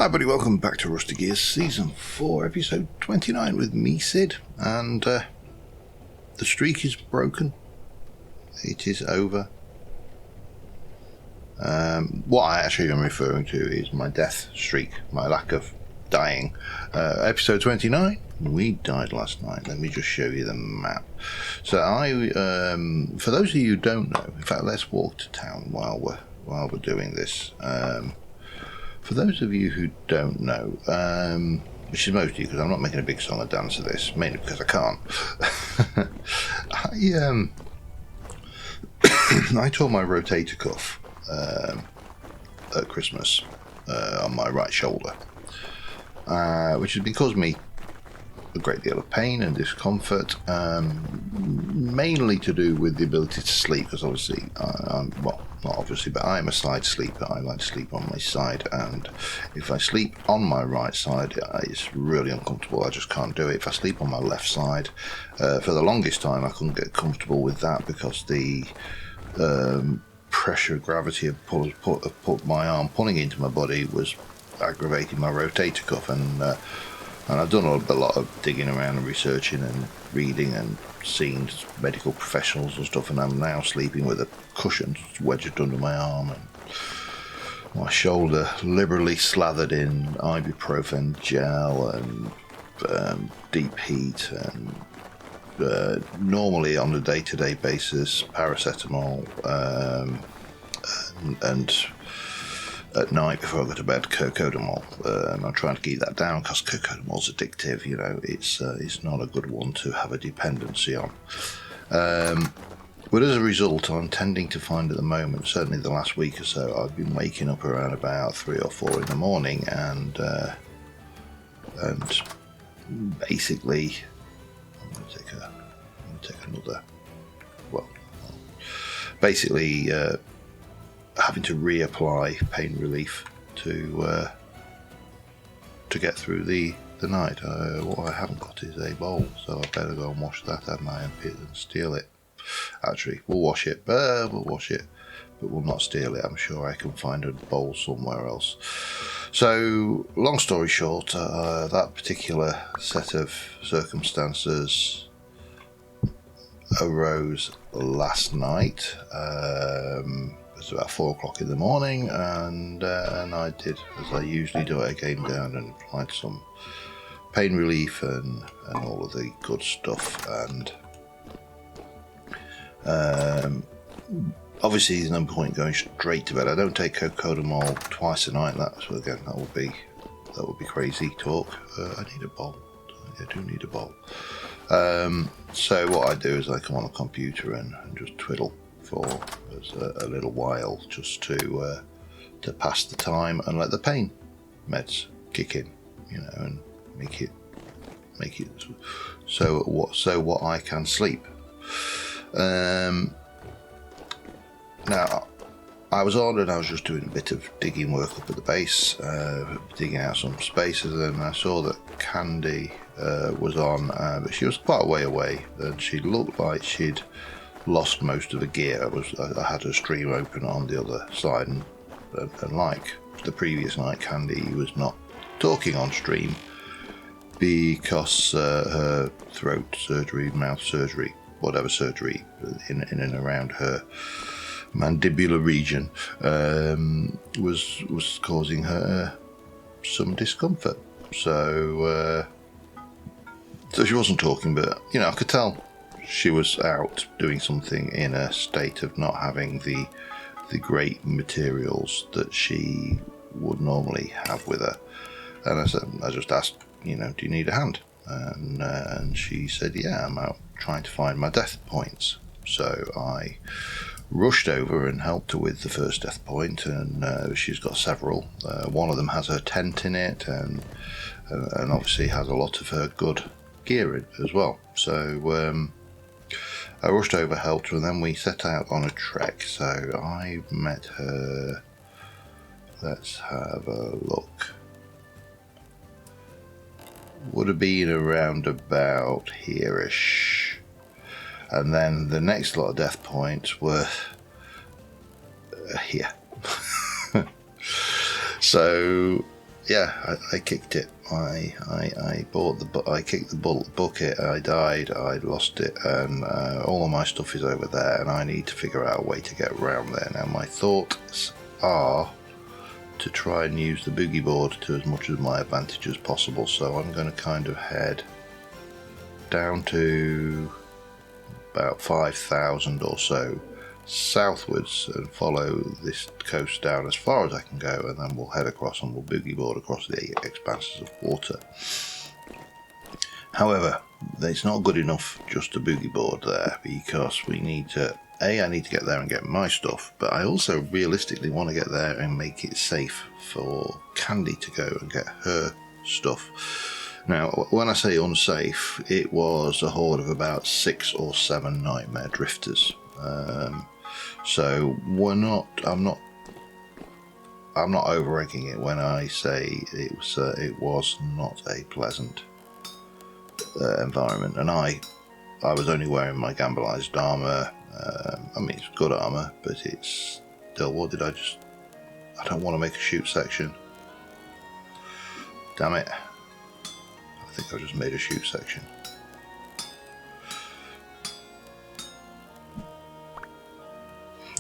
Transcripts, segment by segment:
Hi, buddy. Welcome back to Rusty Gears Season 4, Episode 29 with me, Sid. And the streak is broken. It is over. What I actually am referring to is my death streak, my lack of dying. Episode 29, we died last night. Let me just show you the map. So for those of you who don't know, in fact, let's walk to town while we're doing this. For those of you who don't know, which is most of you, because I'm not making a big song and dance of this, mainly because I can't. I tore my rotator cuff at Christmas on my right shoulder, which has been causing me a great deal of pain and discomfort, mainly to do with the ability to sleep, because obviously, not obviously, but I'm a side sleeper. I like to sleep on my side, and if I sleep on my right side, it's really uncomfortable. I just can't do it. If I sleep on my left side, for the longest time, I couldn't get comfortable with that because the pressure, gravity of put my arm pulling into my body was aggravating my rotator cuff, and I've done a lot of digging around and researching and reading and seeing medical professionals and stuff, and I'm now sleeping with a cushion wedged under my arm and my shoulder liberally slathered in ibuprofen gel and deep heat and normally on a day-to-day basis paracetamol and at night before I go to bed cocodamol. I'm trying to keep that down because cocodamol's addictive. You know, it's not a good one to have a dependency on. But as a result, I'm tending to find at the moment, certainly the last week or so, I've been waking up around about 3 or 4 in the morning and basically I'm going to take another. Well, basically. Having to reapply pain relief to get through the night. What I haven't got is a bowl, so I better go and wash that, hadn't I, and steal it. Actually, we'll wash it, but we'll not steal it. I'm sure I can find a bowl somewhere else. So, long story short, that particular set of circumstances arose last night. It was about 4 o'clock in the morning, and I did, as I usually do, I came down and applied some pain relief and all of the good stuff, and obviously there's no point going straight to bed. I don't take cocodamol twice a night. That would be crazy talk. I need a bowl. I do need a bowl. So what I do is I come on the computer and just twiddle for a little while, just to pass the time and let the pain meds kick in, you know, and make it so what I can sleep. Now I was on and I was just doing a bit of digging work up at the base, digging out some spaces, and I saw that Khandee was on, but she was quite a way away, and she looked like she'd lost most of the gear. I had her stream open on the other side, and like the previous night, Khandee was not talking on stream because her throat surgery, mouth surgery, whatever surgery in and around her mandibular region was causing her some discomfort. So she wasn't talking, but you know, I could tell she was out doing something in a state of not having the great materials that she would normally have with her. And I just asked, you know, do you need a hand? And she said, yeah, I'm out trying to find my death points. So I rushed over and helped her with the first death point, and she's got several. One of them has her tent in it, and obviously has a lot of her good gear in as well. So I rushed over, helped her, and then we set out on a trek. So I met her. Let's have a look. Would have been around about here-ish. And then the next lot of death points were here. So yeah, I kicked it. I bought I kicked the bucket. I died. I lost it, and all of my stuff is over there, and I need to figure out a way to get around there. Now, my thoughts are to try and use the boogie board to as much of my advantage as possible. So I'm going to kind of head down to about 5,000 or so southwards and follow this coast down as far as I can go, and then we'll head across and we'll boogie board across the expanses of water. However, it's not good enough just to boogie board there, because we need to, I need to get there and get my stuff, but I also realistically want to get there and make it safe for Khandee to go and get her stuff. Now, when I say unsafe, it was a horde of about 6 or 7 nightmare drifters. So I'm not over-egging it when I say it was not a pleasant environment, and I was only wearing my gambleized armour. I mean, it's good armour, but it's still, what did I don't want to make a shoot section. Damn it. I think I just made a shoot section.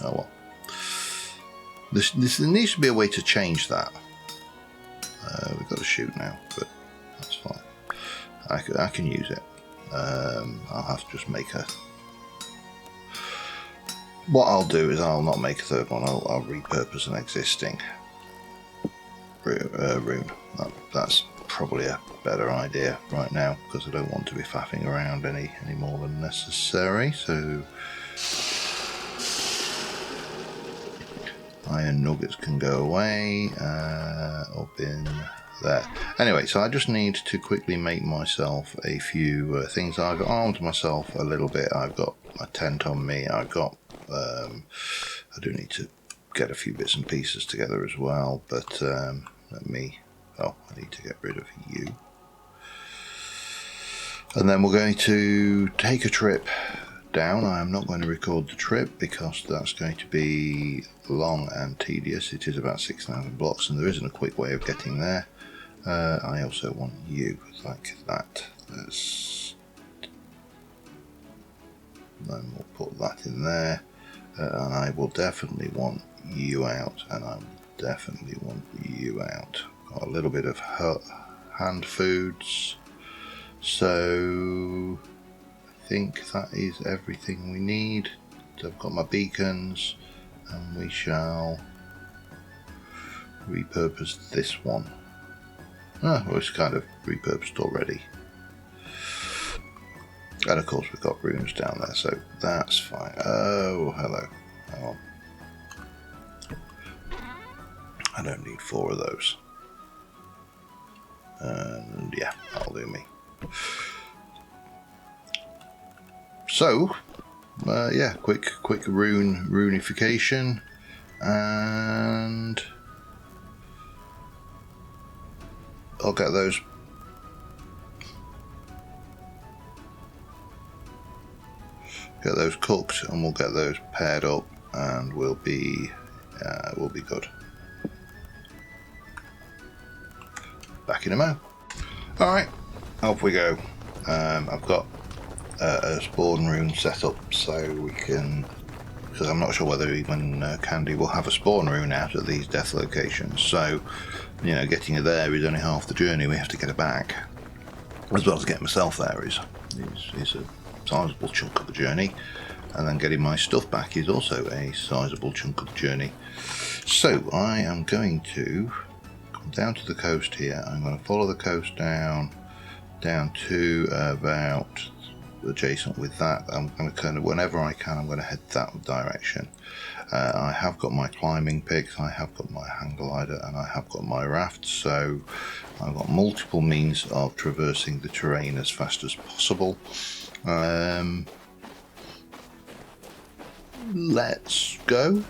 Oh well. There needs to be a way to change that. We've got to shoot now, but that's fine. I can use it. I'll have to just make a... What I'll do is I'll not make a third one. I'll repurpose an existing rune. That's probably a better idea right now, because I don't want to be faffing around any more than necessary. So iron nuggets can go away up in there. Anyway, so I just need to quickly make myself a few things. I've armed myself a little bit. I've got my tent on me. I've got I do need to get a few bits and pieces together as well, but I need to get rid of you. And then we're going to take a trip down. I am not going to record the trip because that's going to be long and tedious. It is about 6,000 blocks, and there isn't a quick way of getting there. I also want you like that. Then we'll put that in there, and I will definitely want you out, and I will definitely want you out. Got a little bit of hand foods, so I think that is everything we need. So I've got my beacons, and we shall repurpose this one. Well, it's kind of repurposed already. And of course we've got runes down there, so that's fine. Oh, hello. Hang on. I don't need 4 of those. And yeah, that'll do me. So, yeah, quick runification, and I'll get those. Get those cooked, and we'll get those paired up, and we'll be good. Back in a mo. All right, off we go. I've got a spawn room set up, so we can, because I'm not sure whether even Khandee will have a spawn room out at these death locations. So, you know, getting her there is only half the journey. We have to get her back, as well as getting myself there is a sizable chunk of the journey, and then getting my stuff back is also a sizable chunk of the journey. So I am going to come down to the coast here. I'm going to follow the coast down to about adjacent with that. I'm going to kind of, whenever I can, I'm going to head that direction. I have got my climbing picks, I have got my hang glider, and I have got my raft, so I've got multiple means of traversing the terrain as fast as possible. Let's go.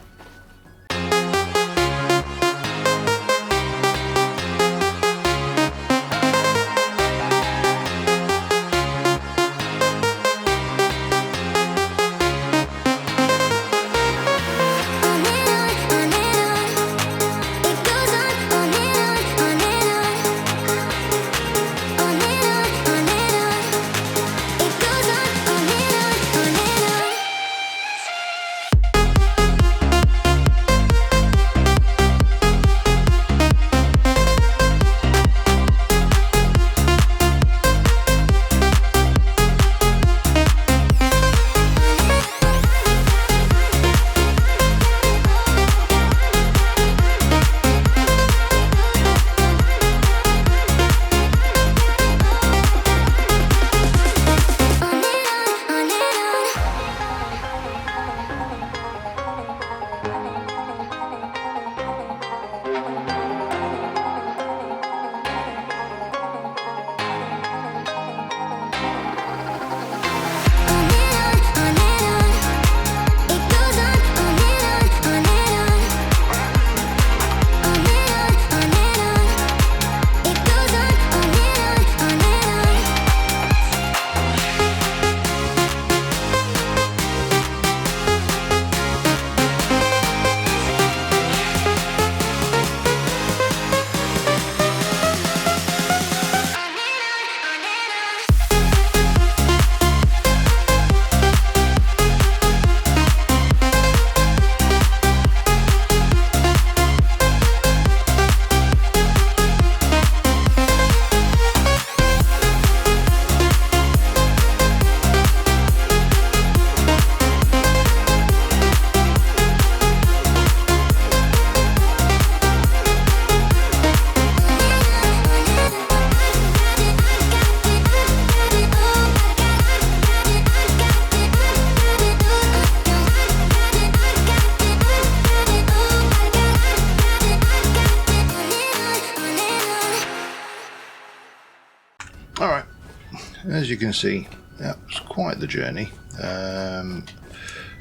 As you can see, that was quite the journey. But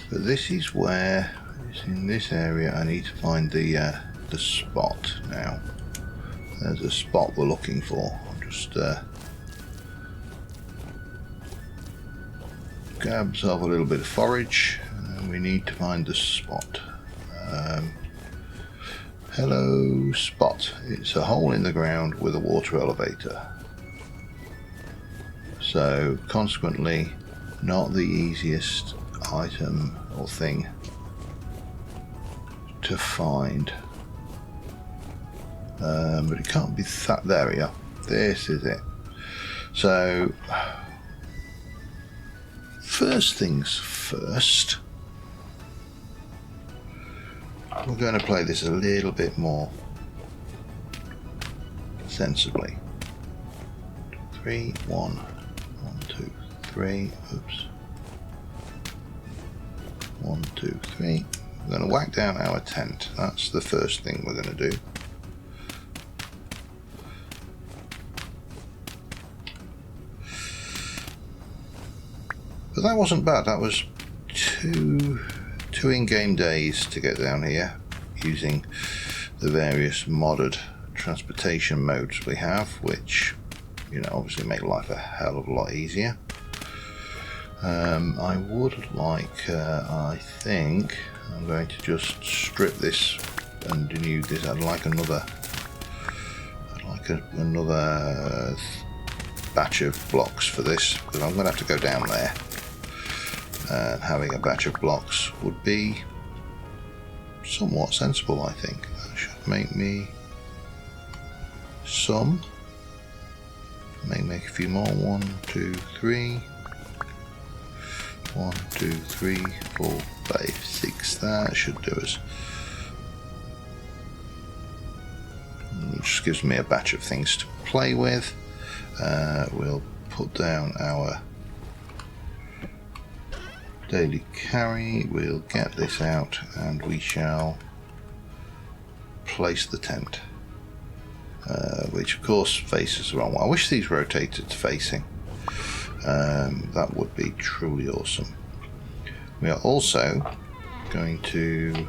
this is where, it's in this area, I need to find the spot now. There's a spot we're looking for. I'll just grab myself a little bit of forage, and we need to find the spot. Hello, spot. It's a hole in the ground with a water elevator. So, consequently, not the easiest item or thing to find. But it can't be that. There we are. This is it. So, first things first, we're going to play this a little bit more sensibly. 3, 1, 1, 2, 3. Oops. 1, 2, 3. We're going to whack down our tent. That's the first thing we're going to do. But that wasn't bad. That was two in-game days to get down here using the various modded transportation modes we have, which, you know, obviously make life a hell of a lot easier. I would like, I think I'm going to just strip this and denude this. I'd like another batch of blocks for this, because I'm going to have to go down there. And having a batch of blocks would be somewhat sensible, I think. That should make me some. Make a few more. 1, 2, 3. 1, 2, 3, 4, 5, 6. That should do us. It just gives me a batch of things to play with. We'll put down our daily carry. We'll get this out and we shall place the tent, which of course faces the wrong way. I wish these rotated facing. That would be truly awesome. We are also going to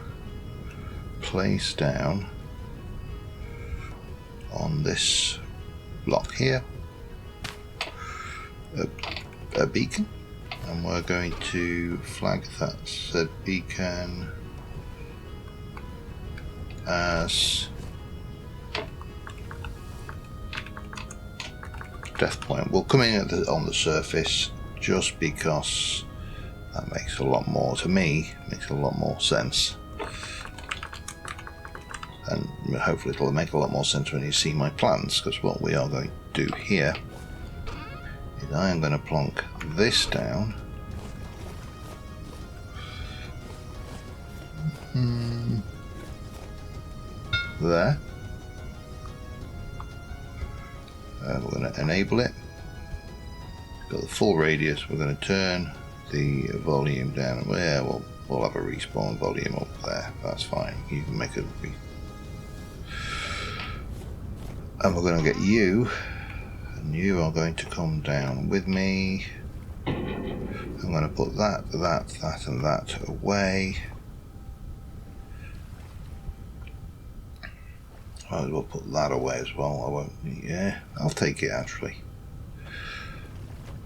place down on this block here a beacon, and we're going to flag that said beacon as death point. We'll come in on the surface just because that makes a lot more, to me, makes a lot more sense. And hopefully it'll make a lot more sense when you see my plans, because what we are going to do here is I am going to plonk this down. There. We're going to enable it. Got the full radius. We're going to turn the volume down. Yeah, we'll have a respawn volume up there. That's fine. You can make it. And we're going to get you, and you are going to come down with me. I'm going to put that, and that away. Might as well put that away as well. I won't. Yeah, I'll take it actually.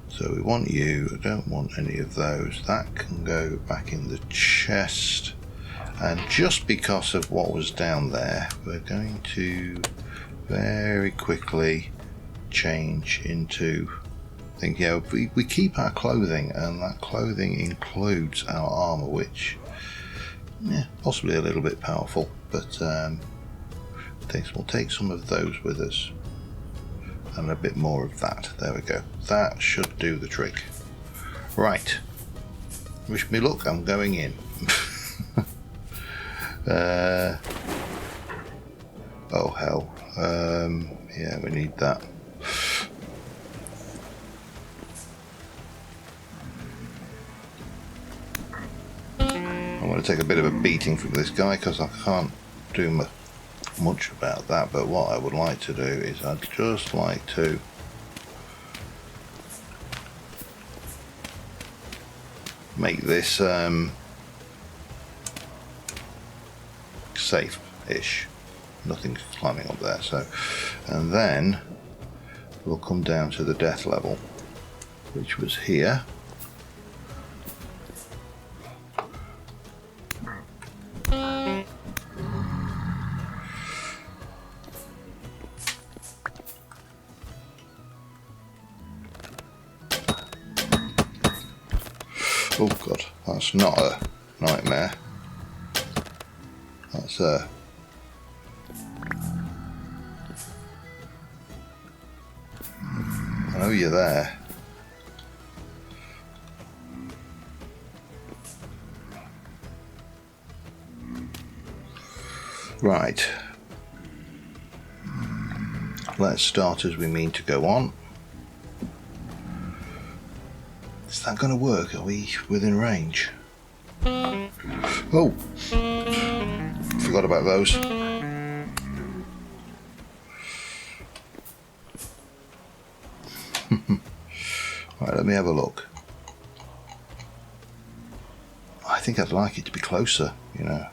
So we want you. I don't want any of those. That can go back in the chest. And just because of what was down there, we're going to very quickly change into. I think, yeah, we keep our clothing, and that clothing includes our armor, which, yeah, possibly a little bit powerful, but we'll take some of those with us, and a bit more of that. There we go. That should do the trick. Right. Wish me luck. I'm going in. Oh hell. Yeah, we need that. I'm going to take a bit of a beating from this guy because I can't do much about that, but what I would like to do is I'd just like to make this safe-ish. Nothing's climbing up there, so, and then we'll come down to the death level, which was here. Oh god, that's not a nightmare. That's a... I know you're there. Right. Let's start as we mean to go on. Is that going to work? Are we within range? Oh! Forgot about those. Right, let me have a look. I think I'd like it to be closer, you know.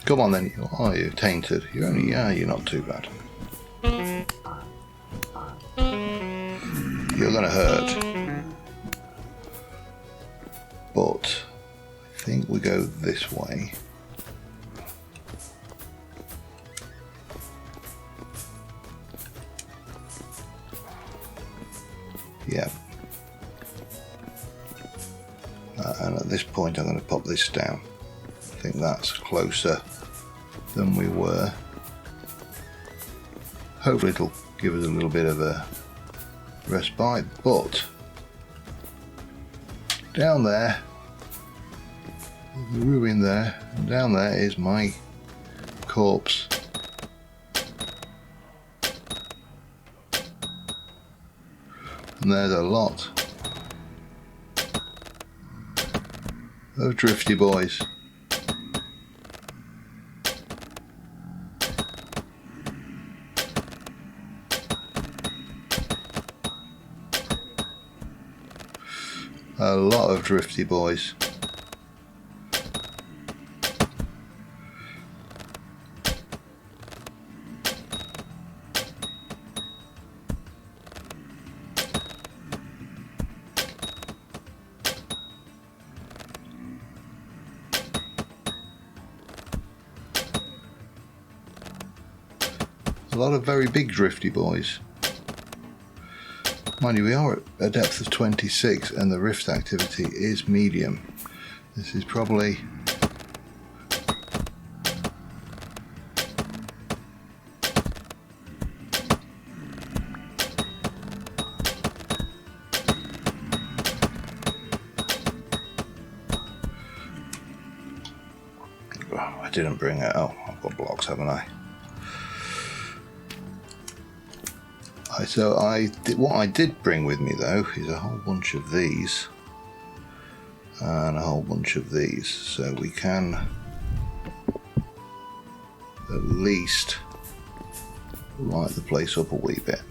Come on then, oh, you're tainted. You're only, yeah, you're not too bad. You're gonna hurt. But I think we go this way. Yeah. And at this point I'm going to pop this down. I think that's closer than we were. Hopefully it'll give us a little bit of a respite, but down there, the ruin there, and down there is my corpse. And there's a lot of drifty boys. A lot of drifty boys. A lot of very big drifty boys. Mind you, we are at a depth of 26 and the rift activity is medium. This is probably... Oh, I didn't bring it. Oh, I've got blocks, haven't I? So what I did bring with me though is a whole bunch of these and a whole bunch of these, so we can at least light the place up a wee bit.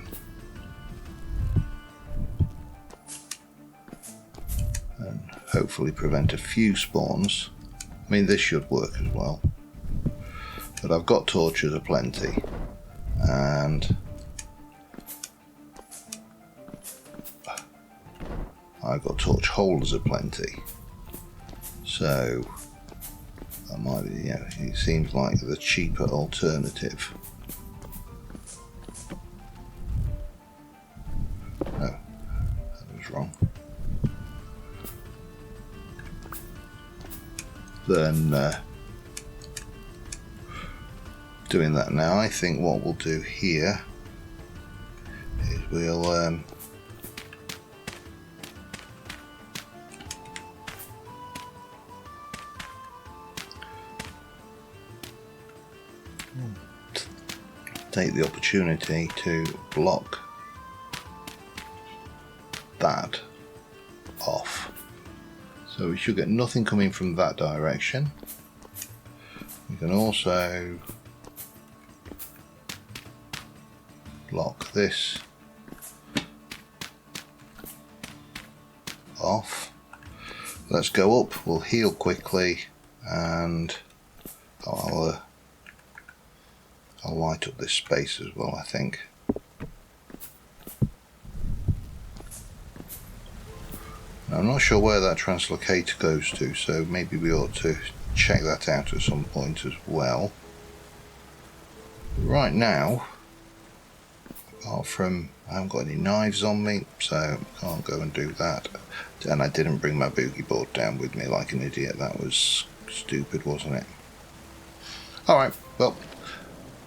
And hopefully prevent a few spawns. I mean, this should work as well. But I've got torches aplenty, and I've got torch holders aplenty, so that might be, you know, it seems like the cheaper alternative. No, that was wrong. Then doing that now, I think what we'll do here is we'll take the opportunity to block that off. So we should get nothing coming from that direction. We can also block this off. Let's go up, we'll heal quickly, and I'll light up this space as well, I think. Now, I'm not sure where that translocator goes to, so maybe we ought to check that out at some point as well. Right now, apart from I haven't got any knives on me, so I can't go and do that. And I didn't bring my boogie board down with me like an idiot. That was stupid, wasn't it? Alright, well,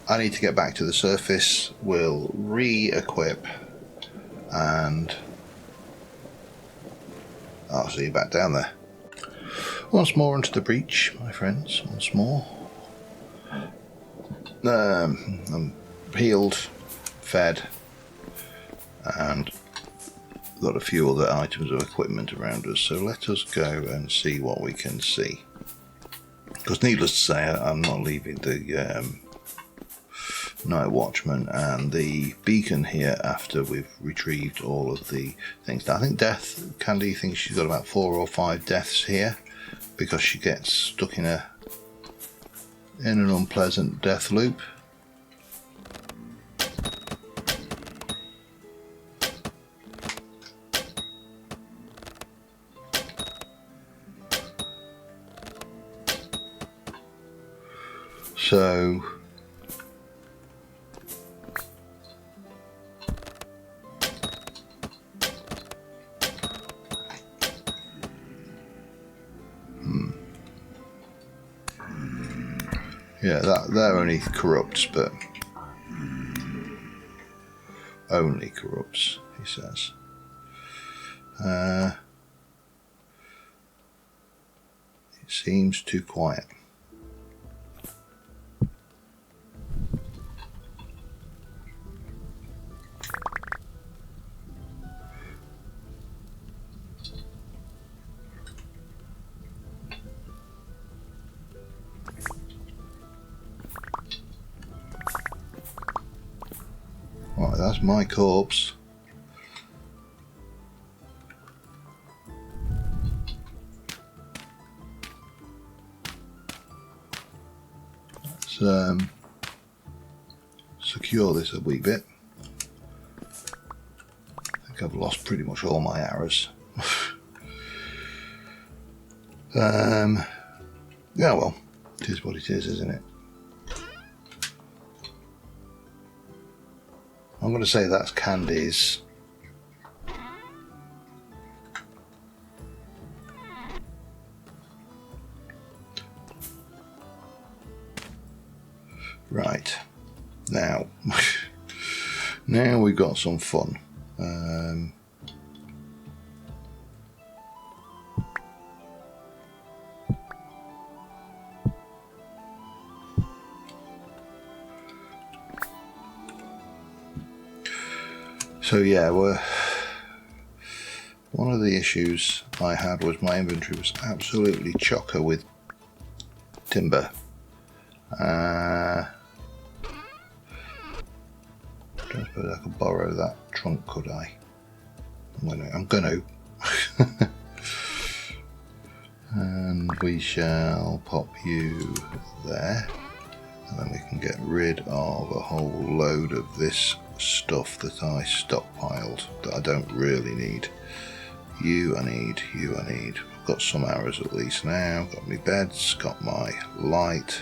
I need to get back to the surface. We'll re-equip and I'll see you back down there. Once more into the breach, my friends, once more. I'm healed, fed, and got a few other items of equipment around us, so let us go and see what we can see. Because needless to say, I'm not leaving the night watchman and the beacon here after we've retrieved all of the things. Now, I think Khandee thinks she's got about 4 or 5 deaths here because she gets stuck in an unpleasant death loop. So yeah, that only corrupts, but only corrupts, he says. It seems too quiet. Right, that's my corpse. Let's secure this a wee bit. I think I've lost pretty much all my arrows. Yeah, well, it is what it is, isn't it? I'm going to say that's Khandee's. Right, now, now we've got some fun. So yeah, one of the issues I had was my inventory was absolutely chocker with timber. I don't suppose I could borrow that trunk, could I? I'm gonna. And we shall pop you there, and then we can get rid of a whole load of this stuff that I stockpiled that I don't really need. You I need. I've got some arrows at least now, got my beds, got my light,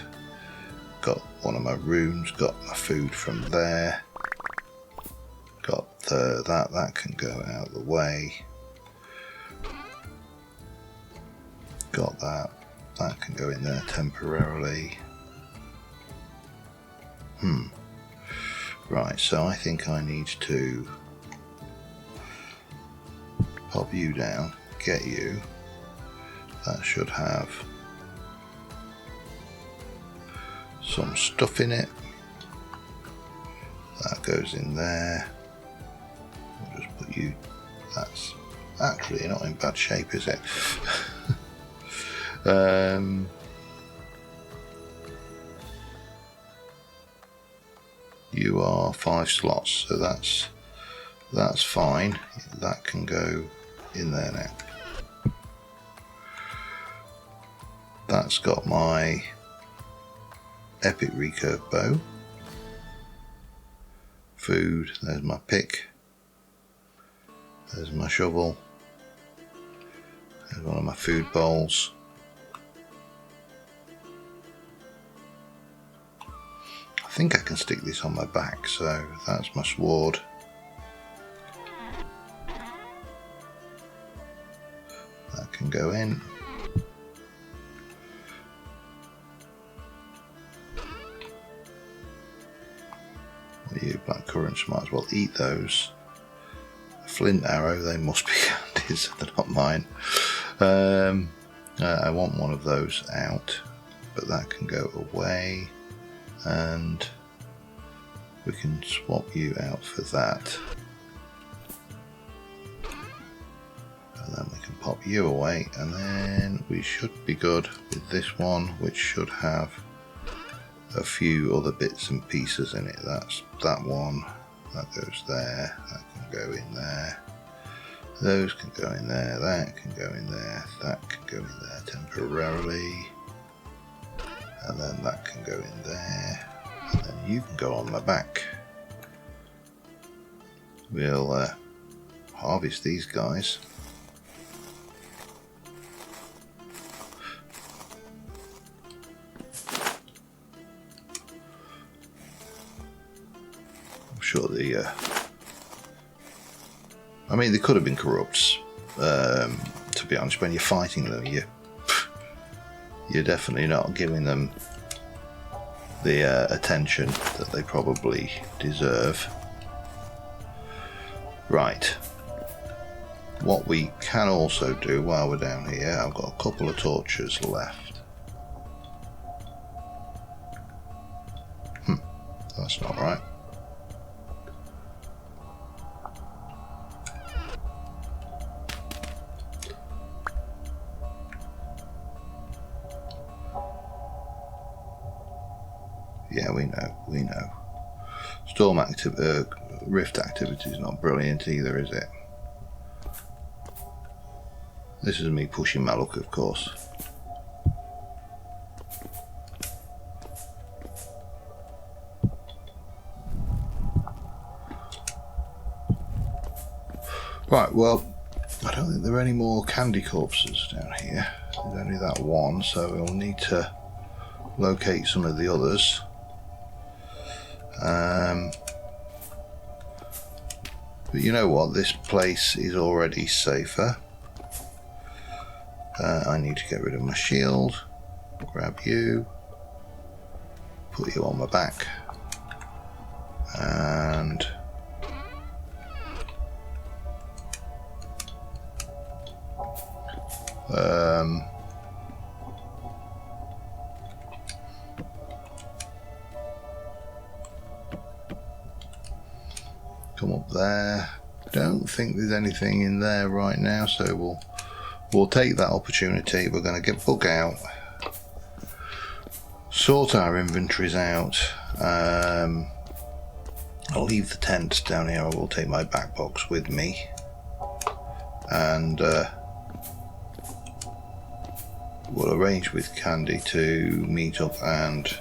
got one of my rooms, got my food from there, got that can go out of the way, got that can go in there temporarily. Right, so I think I need to pop you down, get you. That should have some stuff in it. goes in there. We'll just put you. That's actually not in bad shape, is it? You are 5 slots, so that's fine. That can go in there now. That's got my epic recurve bow. Food, there's my pick. There's my shovel. There's one of my food bowls. I think I can stick this on my back, so that's my sword. That can go in. You black currants might as well eat those. A flint arrow, they must be Khandee's, they're not mine. I want one of those out, but that can go away, and we can swap you out for that. And then we can pop you away, and then we should be good with this one, which should have a few other bits and pieces in it. That's that one, that goes there, that can go in there, those can go in there, that can go in there, that can go in there temporarily, and then that can go in there, and then you can go on my back. We'll harvest these guys. Sure, I mean, they could have been corrupts. To be honest, when you're fighting them, you're definitely not giving them the attention that they probably deserve. Right. What we can also do while we're down here, I've got a couple of torches left. That's not right. Yeah, we know. Storm rift activity is not brilliant either, is it? This is me pushing my luck, of course. Right, well, I don't think there are any more Khandee corpses down here. There's only that one, so we'll need to locate some of the others. But you know what, this place is already safer. I need to get rid of my shield, grab you, put you on my back, and come up there. Don't think there's anything in there right now, so we'll take that opportunity. We're going to bug out, sort our inventories out. I'll leave the tent down here. I will take my back box with me, and we'll arrange with Khandee to meet up, and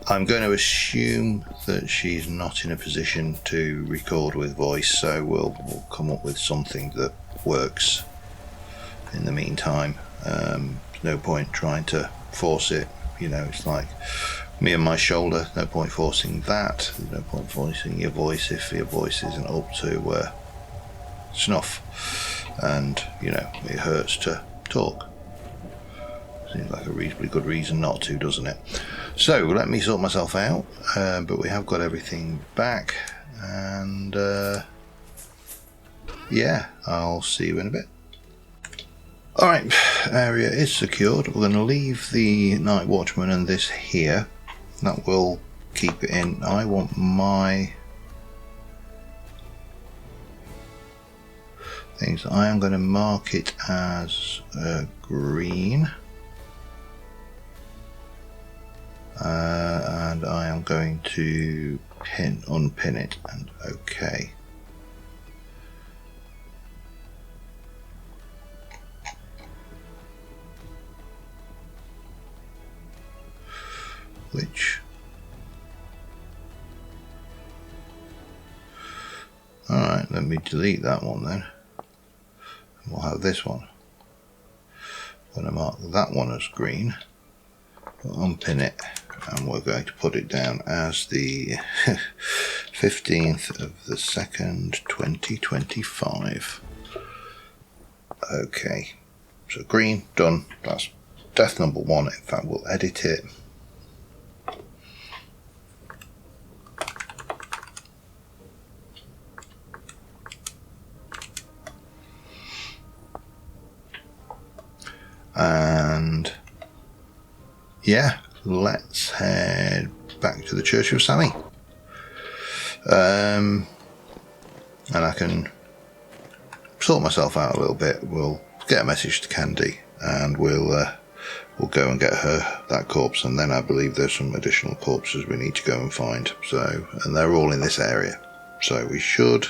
I'm going to assume that she's not in a position to record with voice, so we'll come up with something that works in the meantime. No point trying to force it, you know, it's like me and my shoulder, no point forcing that, there's no point forcing your voice if your voice isn't up to snuff, and you know, it hurts to talk. Seems like a reasonably good reason not to, doesn't it? So let me sort myself out, but we have got everything back, and yeah, I'll see you in a bit. Alright, area is secured. We're going to leave the night watchman and this here. That will keep it in. I want my things. I am going to mark it as green. And I am going to unpin it and OK. Alright, let me delete that one then. And we'll have this one. I'm going to mark that one as green. We'll unpin it and we're going to put it down as the 15th of the 2nd, 2025. Okay, so green, done. That's death number 1. In fact, we'll edit it. And yeah, let's head back to the Church of Sammy. And I can sort myself out a little bit. We'll get a message to Khandee and we'll go and get her that corpse, and then I believe there's some additional corpses we need to go and find. So, and they're all in this area. So we should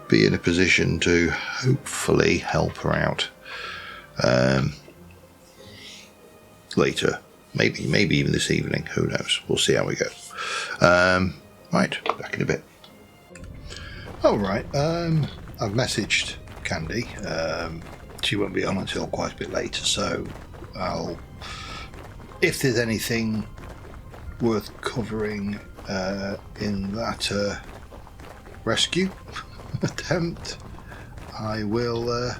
be in a position to hopefully help her out. Later, maybe even this evening, who knows, we'll see how we go. Right, back in a bit. Alright, I've messaged Khandee. She won't be on until quite a bit later, so if there's anything worth covering in that rescue attempt, I will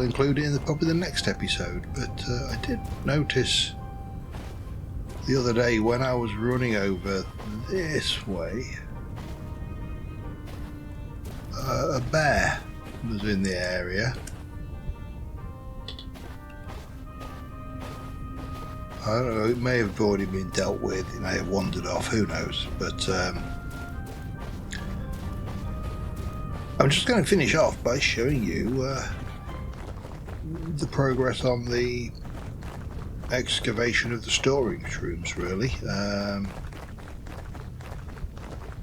include it in probably the next episode. But I did notice the other day when I was running over this way, a bear was in the area. I don't know, it may have already been dealt with, it may have wandered off, who knows, but I'm just going to finish off by showing you the progress on the excavation of the storage rooms, really.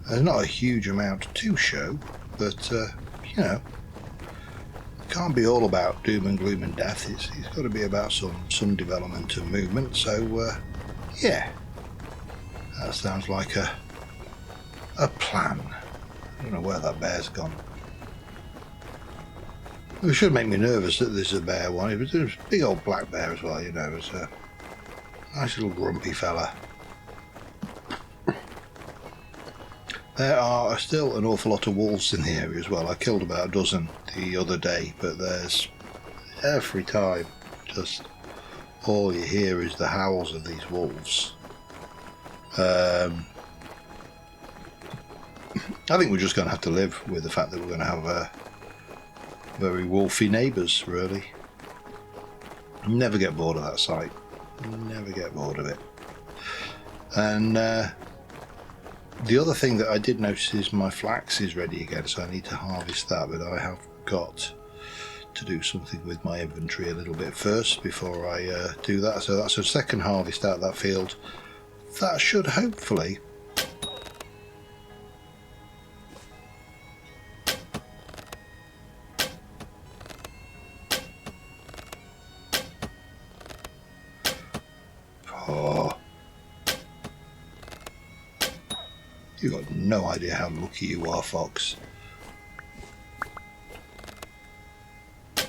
There's not a huge amount to show, but you know, it can't be all about doom and gloom and death. It's got to be about some development and movement. So yeah, that sounds like a plan. I don't know where that bear's gone. It should make me nervous that there's a bear one. It was a big old black bear as well, you know. It was a nice little grumpy fella. There are still an awful lot of wolves in the area as well. I killed about a dozen the other day, but there's every time just all you hear is the howls of these wolves. I think we're just going to have to live with the fact that we're going to have very wolfy neighbours, really. Never get bored of that sight. Never get bored of it. And the other thing that I did notice is my flax is ready again, so I need to harvest that, but I have got to do something with my inventory a little bit first before I do that. So that's a second harvest out of that field. That should hopefully you've got no idea how lucky you are, Fox. I'll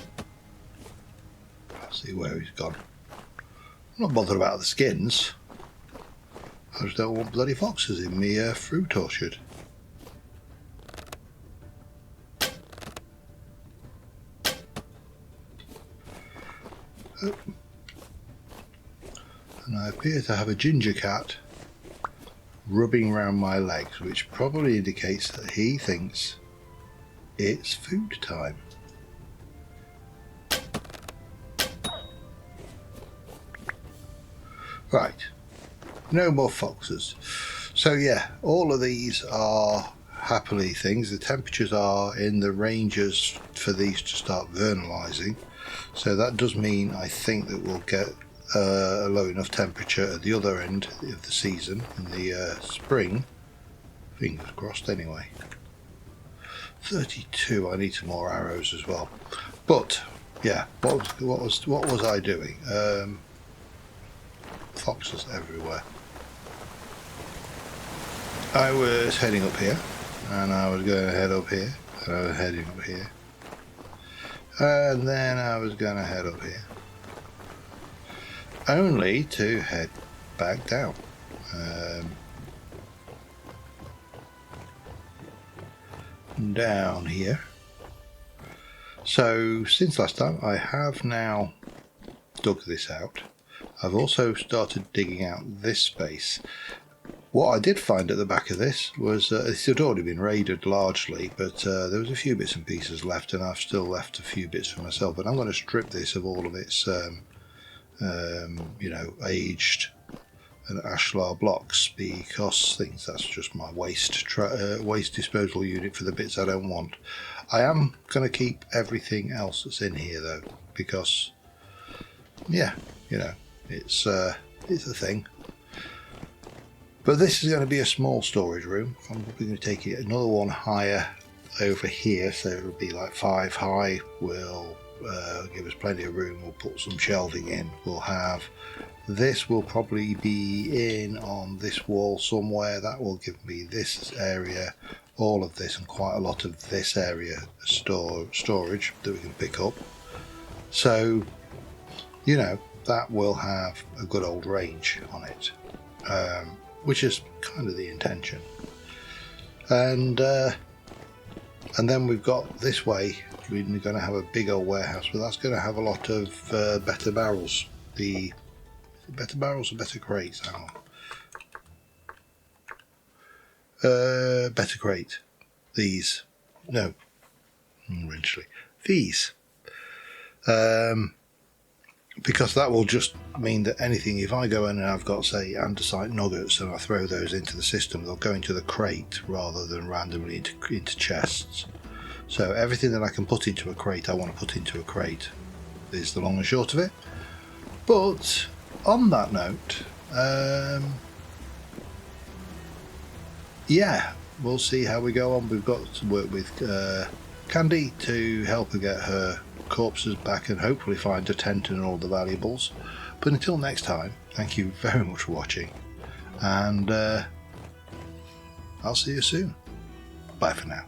see where he's gone. I'm not bothered about the skins. I just don't want bloody foxes in me fruit orchard. Oh. And I appear to have a ginger cat rubbing around my legs, which probably indicates that he thinks it's food time. Right, no more foxes. So yeah, all of these are happily things, the temperatures are in the ranges for these to start vernalizing. So that does mean I think that we'll get a low enough temperature at the other end of the season in the spring. Fingers crossed anyway. 32. I need some more arrows as well. But yeah, what was I doing? Foxes everywhere. I was heading up here, and I was going to head up here, and I was heading up here, and then I was going to head up here, only to head back down. Down here. So since last time I have now dug this out. I've also started digging out this space. What I did find at the back of this was it had already been raided largely, but there was a few bits and pieces left, and I've still left a few bits for myself. But I'm going to strip this of all of its you know, aged and ashlar blocks, because I think that's just my waste disposal unit for the bits I don't want. I am going to keep everything else that's in here though, because yeah, you know, it's a thing. But this is going to be a small storage room. I'm probably going to take it another one higher over here, so it'll be like 5 high. Will give us plenty of room. We'll put some shelving in. We'll have this will probably be in on this wall somewhere. That will give me this area, all of this, and quite a lot of this area storage that we can pick up. So, you know, that will have a good old range on it, which is kind of the intention. And then we've got this way, we're going to have a big old warehouse, but that's going to have a lot of better barrels. The better barrels or better crates? Hang on. Better crate. These. No. Eventually. These. Because that will just mean that anything, if I go in and I've got, say, andesite nuggets and I throw those into the system, they'll go into the crate rather than randomly into chests. So everything that I can put into a crate, I want to put into a crate, is the long and short of it. But on that note, yeah, we'll see how we go on. We've got to work with Khandee to help her get her corpses back and hopefully find a tent and all the valuables. But until next time, thank you very much for watching, and I'll see you soon. Bye for now.